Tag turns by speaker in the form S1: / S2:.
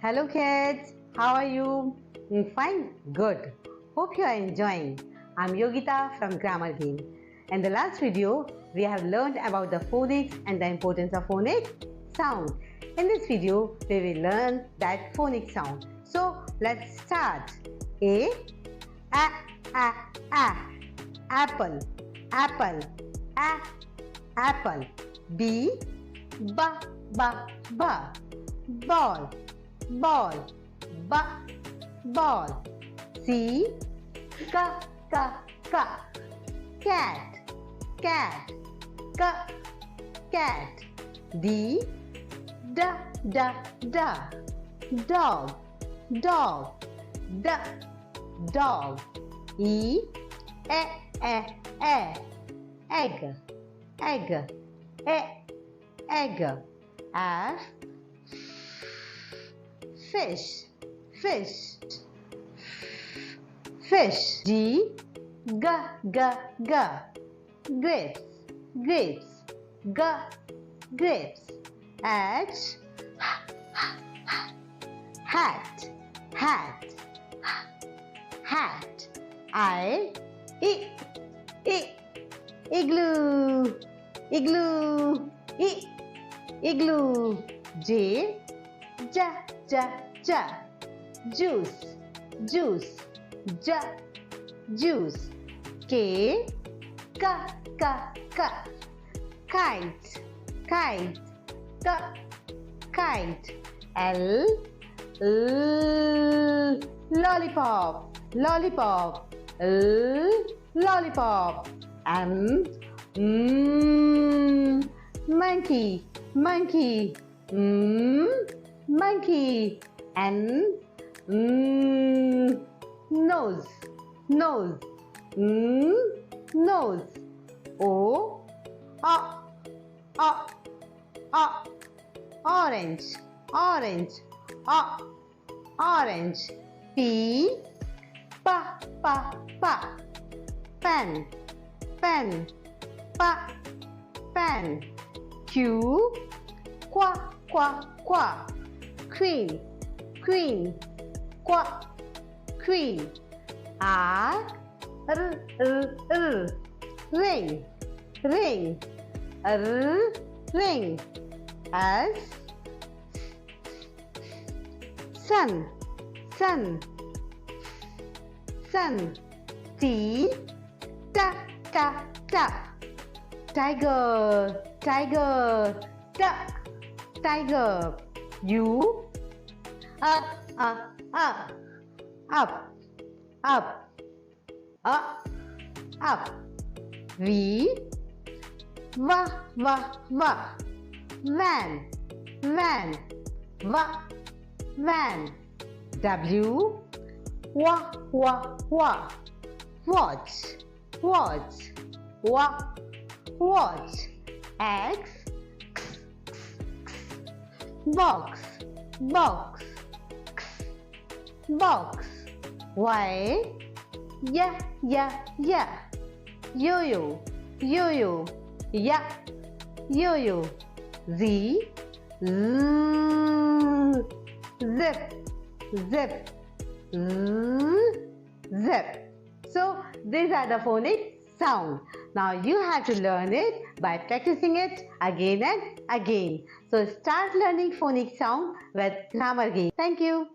S1: Hello kids, how are you? Fine? Good. Hope you are enjoying. I'm Yogita from Grammar Game. In the last video, we have learned about the phonics and the importance of phonic sound. In this video, we will learn that phonic sound. So let's start. A, apple, apple, apple. B, ba, ball, ball, ball. C, cat, cat, cat. D, dog, dog. E, egg, egg. F, fish. G, grapes. H, hat. I, igloo. J, juice. K, kite. L, lollipop. M, monkey. N, nose. O, orange. P, pen. Q, queen. R, ring. S, sun. T, tiger. U, up. V, van. W, watch. X, box. Y, yo-yo. Z, zip. So these are the phonic sound. Now you have to learn it by practicing it again and again. So start learning phonic sound with Grammar Game. Thank you.